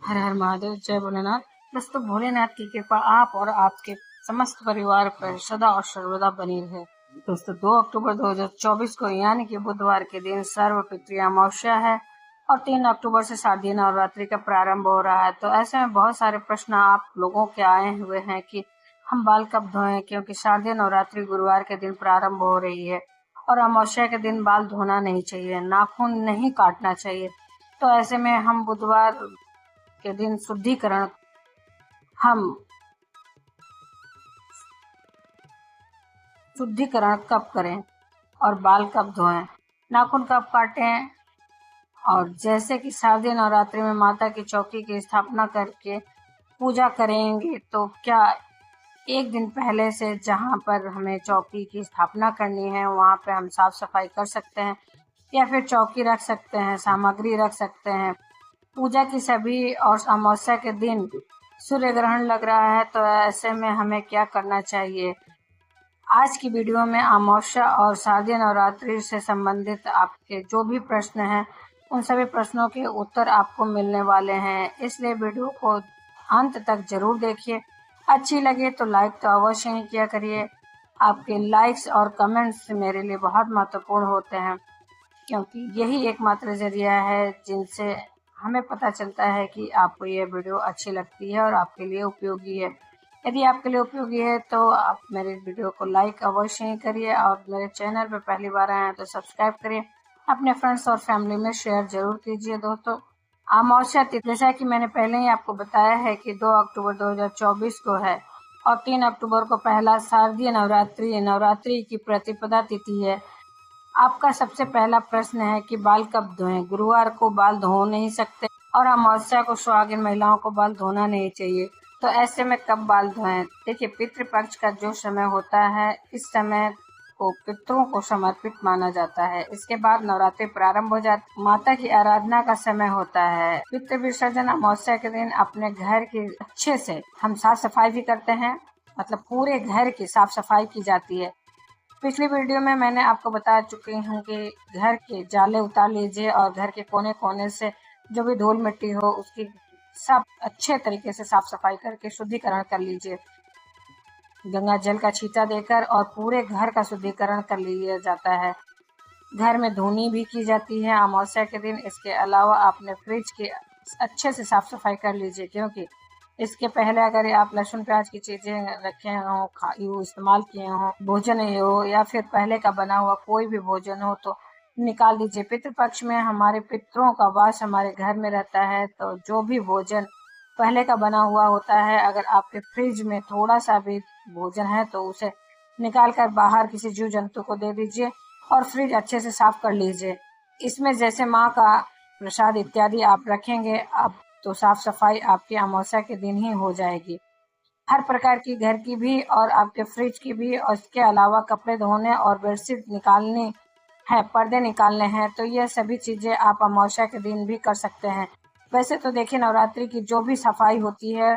हर हर महादेव, जय भोलेनाथ। दोस्तों, भोलेनाथ की कृपा आप और आपके समस्त परिवार पर सदा और सर्वदा बनी रहे। दोस्तों, 2 अक्टूबर 2024 को यानी कि बुधवार के दिन सर्वपितृ अमावस्या है और 3 अक्टूबर से शारदीय नवरात्रि का प्रारंभ हो रहा है। तो ऐसे में बहुत सारे प्रश्न आप लोगों के आए हुए हैं कि हम बाल कब धोएं, क्योंकि शारदीय नवरात्रि गुरुवार के दिन प्रारंभ हो रही है और अमावस्या के दिन बाल धोना नहीं चाहिए, नाखून नहीं काटना चाहिए। तो ऐसे में हम बुधवार के दिन हम शुद्धिकरण कब करें और बाल कब धोएं, नाखून कब काटें। और जैसे कि शारदीय नवरात्रि में माता की चौकी की स्थापना करके पूजा करेंगे, तो क्या एक दिन पहले से जहां पर हमें चौकी की स्थापना करनी है वहां पे हम साफ सफाई कर सकते हैं, या फिर चौकी रख सकते हैं, सामग्री रख सकते हैं। पूजा की सभी और अमावस्या के दिन सूर्य ग्रहण लग रहा है, तो ऐसे में हमें क्या करना चाहिए। आज की वीडियो में अमावस्या और शारदीय नवरात्रि से संबंधित आपके जो भी प्रश्न हैं, उन सभी प्रश्नों के उत्तर आपको मिलने वाले हैं, इसलिए वीडियो को अंत तक जरूर देखिए। अच्छी लगे तो लाइक तो अवश्य ही किया करिए। आपके लाइक्स और कमेंट्स मेरे लिए बहुत महत्वपूर्ण होते हैं, क्योंकि यही एकमात्र जरिया है जिनसे हमें पता चलता है कि आपको ये वीडियो अच्छी लगती है और आपके लिए उपयोगी है। यदि आपके लिए उपयोगी है तो आप मेरे वीडियो को लाइक अवश्य ही करिए और मेरे चैनल पर पहली बार आए हैं तो सब्सक्राइब करिए। अपने फ्रेंड्स और फैमिली में शेयर जरूर कीजिए। दोस्तों, अमावस्या तिथि जैसा कि मैंने पहले ही आपको बताया है कि 2 अक्टूबर 2024 को है और 3 अक्टूबर को पहला शारदीय नवरात्रि की प्रतिपदा तिथि है। आपका सबसे पहला प्रश्न है कि बाल कब धोएं। गुरुवार को बाल धो नहीं सकते और अमावस्या को सुहागिन महिलाओं को बाल धोना नहीं चाहिए। तो ऐसे में कब बाल धोएं? देखिए, पितृपक्ष का जो समय होता है, इस समय को पितरों को समर्पित माना जाता है। इसके बाद नवरात्रि प्रारंभ हो जाती, माता की आराधना का समय होता है। पितृ विसर्जन अमावस्या के दिन अपने घर की अच्छे से हम साफ सफाई भी करते हैं, मतलब पूरे घर की साफ सफाई की जाती है। पिछली वीडियो में मैंने आपको बता चुकी हूँ कि घर के जाले उतार लीजिए और घर के कोने कोने से जो भी धूल मिट्टी हो उसकी सब अच्छे तरीके से साफ सफाई करके शुद्धिकरण कर लीजिए। गंगा जल का छींटा देकर और पूरे घर का शुद्धिकरण कर लिया जाता है। घर में धुनी भी की जाती है अमावस्या के दिन। इसके अलावा आपने फ्रिज की अच्छे से साफ सफाई कर लीजिए, क्योंकि इसके पहले अगर आप लहसुन प्याज की चीजें रखे हो, इस्तेमाल किए हो, भोजन हो या फिर पहले का बना हुआ कोई भी भोजन हो, तो निकाल दीजिए। पितृपक्ष में हमारे पितरों का वास हमारे घर में रहता है, तो जो भी भोजन पहले का बना हुआ होता है, अगर आपके फ्रिज में थोड़ा सा भी भोजन है तो उसे निकाल कर बाहर किसी जीव जंतु को दे दीजिए और फ्रिज अच्छे से साफ कर लीजिए। इसमें जैसे माँ का प्रसाद इत्यादि आप रखेंगे, अब तो साफ सफाई आपकी अमावस्या के दिन ही हो जाएगी। हर प्रकार की घर की भी और आपके फ्रिज की भी, और इसके अलावा कपड़े धोने और बेडशीट निकालनी है, पर्दे निकालने हैं, तो ये सभी चीजें आप अमावस्या के दिन भी कर सकते हैं। वैसे तो देखिए, नवरात्रि की जो भी सफाई होती है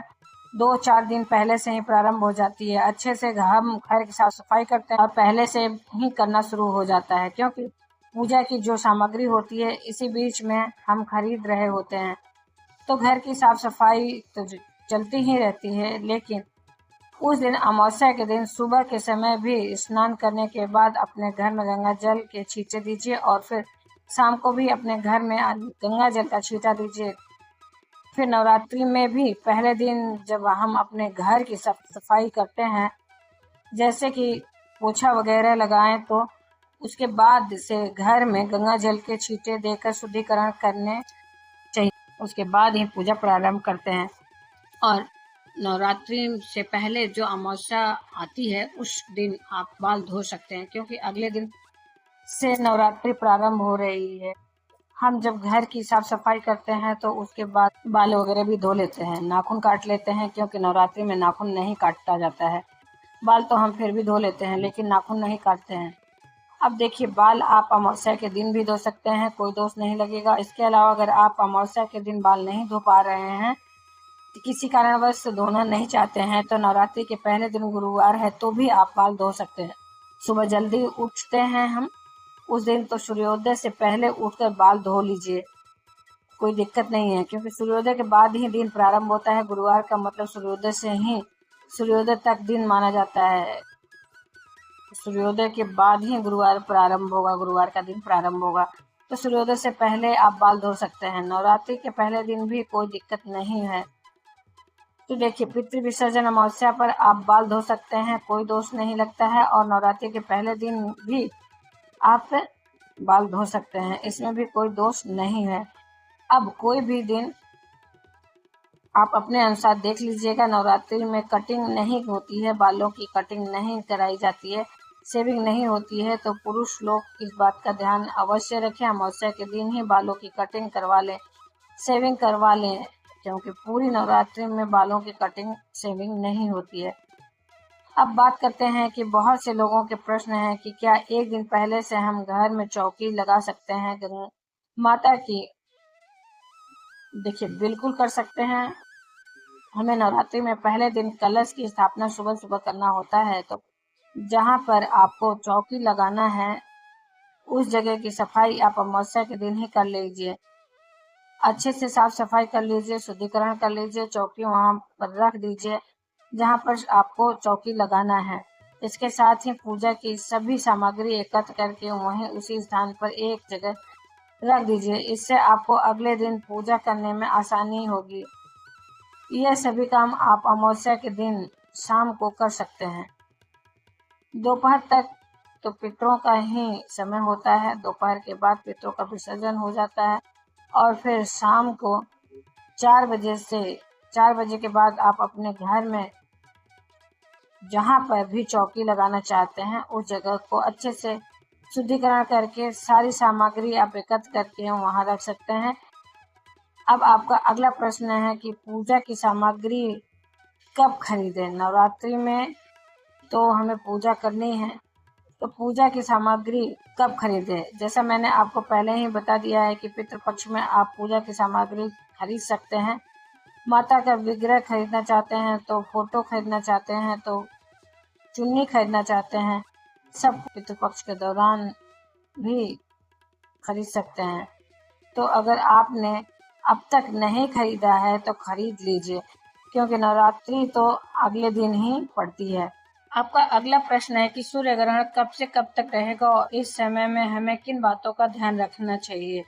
2-4 दिन पहले से ही प्रारंभ हो जाती है। अच्छे से हम घर की साफ सफाई करते हैं और पहले से ही करना शुरू हो जाता है, क्योंकि पूजा की जो सामग्री होती है इसी बीच में हम खरीद रहे होते हैं। तो घर की साफ सफाई तो चलती ही रहती है, लेकिन उस दिन अमावस्या के दिन सुबह के समय भी स्नान करने के बाद अपने घर में गंगा जल के छींटे दीजिए और फिर शाम को भी अपने घर में गंगा जल का छींटा दीजिए। फिर नवरात्रि में भी पहले दिन जब हम अपने घर की साफ सफाई करते हैं, जैसे कि पोछा वगैरह लगाएं, तो उसके बाद से घर में गंगा जल के छींटे देकर शुद्धिकरण करने चाहिए। उसके बाद ही पूजा प्रारंभ करते हैं। और नवरात्रि से पहले जो अमावस्या आती है उस दिन आप बाल धो सकते हैं, क्योंकि अगले दिन से नवरात्रि प्रारंभ हो रही है। हम जब घर की साफ सफाई करते हैं तो उसके बाद बाल वगैरह भी धो लेते हैं, नाखून काट लेते हैं, क्योंकि नवरात्रि में नाखून नहीं काटा जाता है। बाल तो हम फिर भी धो लेते हैं, लेकिन नाखून नहीं काटते हैं। अब देखिए, बाल आप अमावस्या के दिन भी धो सकते हैं, कोई दोष नहीं लगेगा। इसके अलावा अगर आप अमावस्या के दिन बाल नहीं धो पा रहे हैं, किसी कारणवश धोना नहीं चाहते हैं, तो नवरात्रि के पहले दिन गुरुवार है तो भी आप बाल धो सकते हैं। सुबह जल्दी उठते हैं हम, उस दिन तो सूर्योदय से पहले उठकर बाल धो लीजिए। कोई दिक्कत नहीं है, क्योंकि सूर्योदय के बाद ही दिन प्रारंभ होता है। गुरुवार का मतलब सूर्योदय से ही सूर्योदय तक दिन माना जाता है। सूर्योदय के बाद ही गुरुवार प्रारंभ होगा, गुरुवार का दिन प्रारंभ होगा। तो सूर्योदय से पहले आप बाल धो सकते हैं। नवरात्रि के पहले दिन भी कोई दिक्कत नहीं है। तो देखिए, पितृ विसर्जन अमावस्या पर आप बाल धो सकते हैं, कोई दोष नहीं लगता है। और नवरात्रि के पहले दिन भी आप बाल धो सकते हैं, इसमें भी कोई दोष नहीं है। अब कोई भी दिन आप अपने अनुसार देख लीजिएगा। नवरात्रि में कटिंग नहीं होती है, बालों की कटिंग नहीं कराई जाती है, शेविंग नहीं होती है। तो पुरुष लोग इस बात का ध्यान अवश्य रखें, अमावस्या के दिन ही बालों की कटिंग करवा लें, शेविंग करवा लें, क्योंकि पूरी नवरात्रि में बालों की कटिंग शेविंग नहीं होती है। अब बात करते हैं कि बहुत से लोगों के प्रश्न हैं कि क्या एक दिन पहले से हम घर में चौकी लगा सकते हैं माता की। देखिए, बिल्कुल कर सकते हैं। हमें नवरात्रि में पहले दिन कलश की स्थापना सुबह सुबह करना होता है। तो जहाँ पर आपको चौकी लगाना है उस जगह की सफाई आप अमावस्या के दिन ही कर लीजिए। अच्छे से साफ सफाई कर लीजिए, शुद्धिकरण कर लीजिए, चौकी वहाँ पर रख दीजिए जहाँ पर आपको चौकी लगाना है। इसके साथ ही पूजा की सभी सामग्री एकत्र करके वहीं उसी स्थान पर एक जगह रख दीजिए। इससे आपको अगले दिन पूजा करने में आसानी होगी। यह सभी काम आप अमावस्या के दिन शाम को कर सकते हैं। दोपहर तक तो पितरों का ही समय होता है। दोपहर के बाद पितरों का विसर्जन हो जाता है और फिर शाम को 4 बजे के बाद आप अपने घर में जहाँ पर भी चौकी लगाना चाहते हैं उस जगह को अच्छे से शुद्धिकरण करके सारी सामग्री आप एकत्र करके वहाँ रख सकते हैं। अब आपका अगला प्रश्न है कि पूजा की सामग्री कब खरीदें। नवरात्रि में तो हमें पूजा करनी है, तो पूजा की सामग्री कब खरीदें। जैसा मैंने आपको पहले ही बता दिया है कि पितृपक्ष में आप पूजा की सामग्री खरीद सकते हैं। माता का विग्रह खरीदना चाहते हैं, तो फोटो खरीदना चाहते हैं, तो चुन्नी खरीदना चाहते हैं, सब पितृपक्ष के दौरान भी खरीद सकते हैं। तो अगर आपने अब तक नहीं खरीदा है तो खरीद लीजिए, क्योंकि नवरात्रि तो अगले दिन ही पड़ती है। आपका अगला प्रश्न है कि सूर्य ग्रहण कब से कब तक रहेगा और इस समय में हमें किन बातों का ध्यान रखना चाहिए।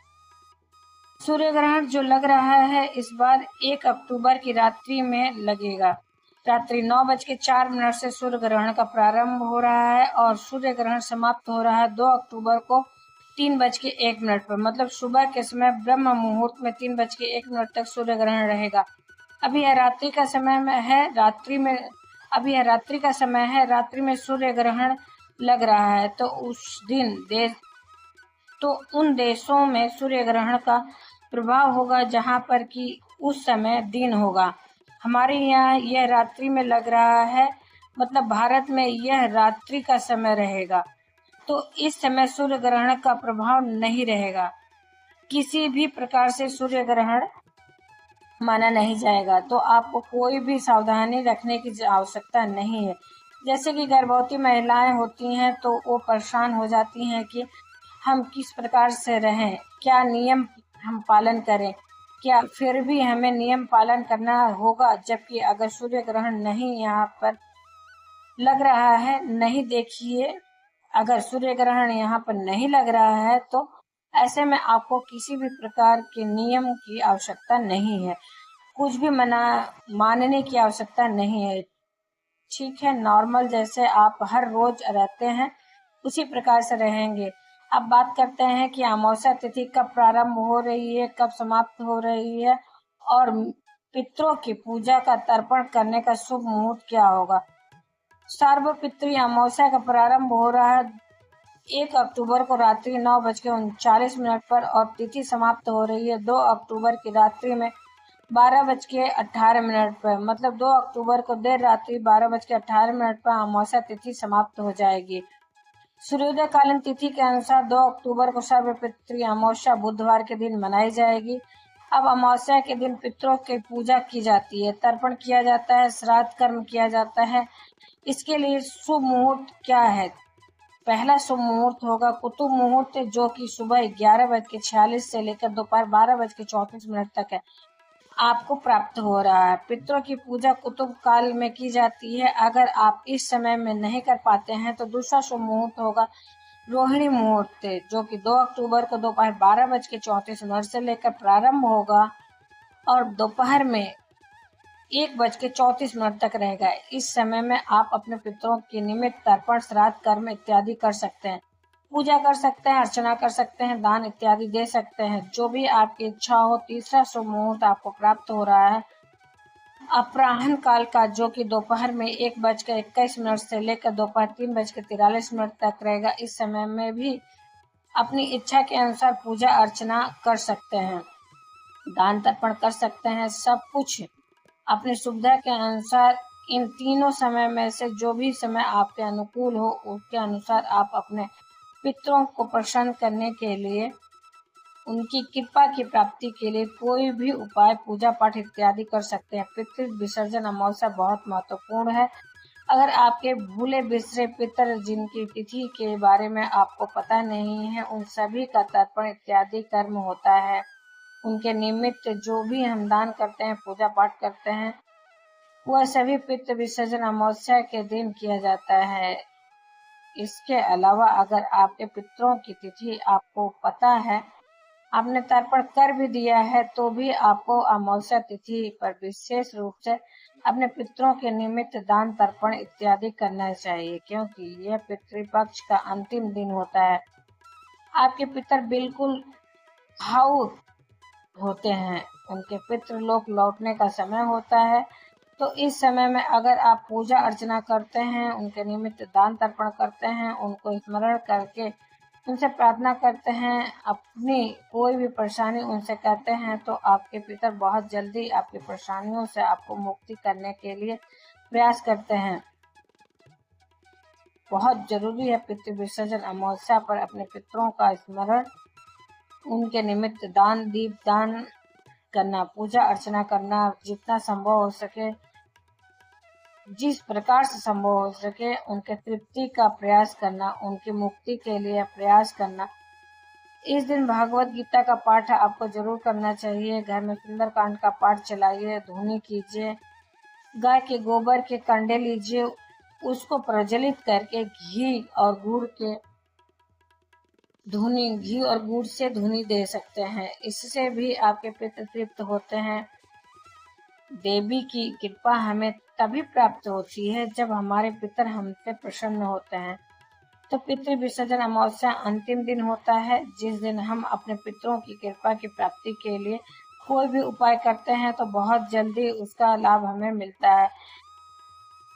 सूर्य ग्रहण जो लग रहा है इस बार 1 अक्टूबर की रात्रि में लगेगा। रात्रि 9:04 से सूर्य ग्रहण का प्रारंभ हो रहा है और सूर्य ग्रहण समाप्त हो रहा है 2 अक्टूबर को 3:01 पर। मतलब सुबह के समय ब्रह्म मुहूर्त में 3:01 तक सूर्य ग्रहण रहेगा। अभी यह रात्रि का समय में है, अभी यह रात्रि का समय है, रात्रि में सूर्य ग्रहण लग रहा है। तो उन देशों में सूर्य ग्रहण का प्रभाव होगा जहां पर कि उस समय दिन होगा। हमारे यहाँ यह रात्रि में लग रहा है, मतलब भारत में यह रात्रि का समय रहेगा। तो इस समय सूर्य ग्रहण का प्रभाव नहीं रहेगा, किसी भी प्रकार से सूर्य ग्रहण माना नहीं जाएगा। तो आपको कोई भी सावधानी रखने की आवश्यकता नहीं है। जैसे कि गर्भवती महिलाएं होती हैं तो वो परेशान हो जाती हैं कि हम किस प्रकार से रहें, क्या नियम हम पालन करें, क्या फिर भी हमें नियम पालन करना होगा। जबकि अगर सूर्य ग्रहण नहीं यहाँ पर लग रहा है, नहीं देखिए, अगर सूर्य ग्रहण यहाँ पर नहीं लग रहा है तो ऐसे में आपको किसी भी प्रकार के नियम की आवश्यकता नहीं है, कुछ भी मानने की आवश्यकता नहीं है। ठीक है, नॉर्मल जैसे आप हर रोज रहते हैं उसी प्रकार से रहेंगे। अब बात करते हैं कि अमावस्या तिथि कब प्रारंभ हो रही है, कब समाप्त हो रही है और पितरों की पूजा का तर्पण करने का शुभ मुहूर्त क्या होगा। सार्वपित्री अमावस्या का प्रारंभ हो रहा है 1 अक्टूबर को रात्रि 9:39 पर और तिथि समाप्त हो रही है 2 अक्टूबर की रात्रि में 12:18 पर। मतलब 2 अक्टूबर को देर रात्रि 12:18 पर अमावस्या तिथि समाप्त हो जाएगी। सूर्योदय कालीन तिथि के अनुसार 2 अक्टूबर को सर्वपितृ अमावस्या बुधवार के दिन मनाई जाएगी। अब अमावस्या के दिन पितरों की पूजा की जाती है, तर्पण किया जाता है, श्राद्ध कर्म किया जाता है। इसके लिए शुभ मुहूर्त क्या है, पहला शुभ मुहूर्त होगा कुतुब मुहूर्त, जो कि सुबह 11:46 से लेकर दोपहर 12:34 तक है, आपको प्राप्त हो रहा है। पितरों की पूजा कुतुब काल में की जाती है। अगर आप इस समय में नहीं कर पाते हैं तो दूसरा शुभ मुहूर्त होगा रोहिणी मुहूर्त, जो कि 2 अक्टूबर को दोपहर 12:34 से लेकर प्रारंभ होगा और दोपहर में 1:34 तक रहेगा। इस समय में आप अपने पितरों के निमित्त तर्पण, श्राद्ध, कर्म इत्यादि कर सकते हैं, पूजा कर सकते हैं, अर्चना कर सकते हैं, दान इत्यादि दे सकते हैं, जो भी आपकी इच्छा हो। तीसरा शुभ मुहूर्त आपको प्राप्त हो रहा है अपराह्न काल का, जो कि दोपहर में 1:21 से लेकर दोपहर 3:43 तक रहेगा। इस समय में भी अपनी इच्छा के अनुसार पूजा अर्चना कर सकते हैं, दान तर्पण कर सकते हैं, सब कुछ अपनी सुविधा के अनुसार। इन तीनों समय में से जो भी समय आपके अनुकूल हो, उसके अनुसार आप अपने पितरों को प्रसन्न करने के लिए, उनकी कृपा की प्राप्ति के लिए कोई भी उपाय, पूजा पाठ इत्यादि कर सकते हैं। पितृ विसर्जन अमावस्या बहुत महत्वपूर्ण है। अगर आपके भूले बिसरे पितर, जिनकी तिथि के बारे में आपको पता नहीं है, उन सभी का तर्पण इत्यादि कर्म होता है। उनके निमित्त जो भी हम दान करते हैं, पूजा पाठ करते हैं, वह सभी पितृ विसर्जन अमावस्या के दिन किया जाता है। इसके अलावा अगर आपके पितरों की तिथि आपको पता है, आपने तर्पण कर भी दिया है, तो भी आपको अमावस्या तिथि पर विशेष रूप से अपने पितरों के निमित्त दान तर्पण इत्यादि करना चाहिए, क्योंकि यह पितृपक्ष का अंतिम दिन होता है। आपके पितर बिल्कुल भावुक होते हैं, उनके पितृलोक लौटने का समय होता है। तो इस समय में अगर आप पूजा अर्चना करते हैं, उनके निमित्त दान तर्पण करते हैं, उनको स्मरण करके उनसे प्रार्थना करते हैं, अपनी कोई भी परेशानी उनसे कहते हैं, तो आपके पितर बहुत जल्दी आपकी परेशानियों से आपको मुक्ति करने के लिए प्रयास करते हैं। बहुत जरूरी है पितृ विसर्जन अमावस्या पर अपने पितरों का स्मरण, उनके निमित्त दान, दीप दान करना, पूजा अर्चना करना, जितना संभव हो सके, जिस प्रकार से संभव हो सके, उनके तृप्ति का प्रयास करना, उनकी मुक्ति के लिए प्रयास करना। इस दिन भागवत गीता का पाठ आपको जरूर करना चाहिए। घर में सुंदरकांड का पाठ चलाइए, धुनी कीजिए, गाय के गोबर के कंडे लीजिए, उसको प्रज्वलित करके घी और गुड़ से धुनी दे सकते हैं। इससे भी आपके पितर तृप्त होते हैं। देवी की कृपा हमें तभी प्राप्त होती है जब हमारे पितर हमसे प्रसन्न होते हैं। तो पितृ विसर्जन अमावस्या अंतिम दिन होता है, जिस दिन हम अपने पितरों की कृपा की प्राप्ति के लिए कोई भी उपाय करते हैं, तो बहुत जल्दी उसका लाभ हमें मिलता है।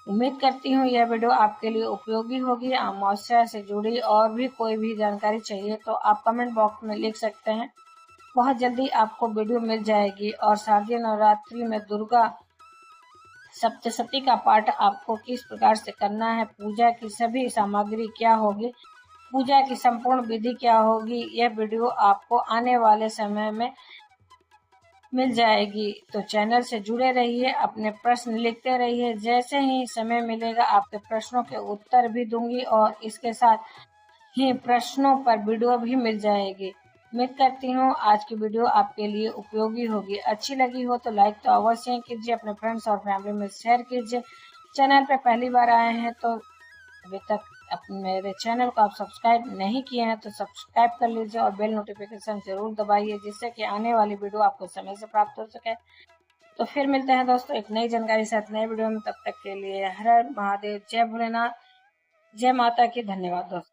उम्मीद करती हूँ यह वीडियो आपके लिए उपयोगी होगी। अमावस्या से जुड़ी और भी कोई भी जानकारी चाहिए तो आप कमेंट बॉक्स में लिख सकते हैं, बहुत जल्दी आपको वीडियो मिल जाएगी। और शारदीय नवरात्रि में दुर्गा सप्तशती का पाठ आपको किस प्रकार से करना है, पूजा की सभी सामग्री क्या होगी, पूजा की संपूर्ण विधि क्या होगी, यह वीडियो आपको आने वाले समय में मिल जाएगी। तो चैनल से जुड़े रहिए, अपने प्रश्न लिखते रहिए, जैसे ही समय मिलेगा आपके प्रश्नों के उत्तर भी दूंगी और इसके साथ ही प्रश्नों पर वीडियो भी मिल जाएगी। उम्मीद करती हूँ आज की वीडियो आपके लिए उपयोगी होगी। अच्छी लगी हो तो लाइक तो अवश्य कीजिए, अपने फ्रेंड्स और फैमिली में शेयर कीजिए। चैनल पर पहली बार आए हैं तो अभी तक मेरे चैनल को आप सब्सक्राइब नहीं किए हैं तो सब्सक्राइब कर लीजिए और बेल नोटिफिकेशन जरूर दबाइए, जिससे कि आने वाली वीडियो आपको समय से प्राप्त हो सके। तो फिर मिलते हैं दोस्तों एक नई जानकारी साथ नए वीडियो में। तब तक के लिए हर हर महादेव, जय भोलेनाथ, जय माता की। धन्यवाद दोस्तों।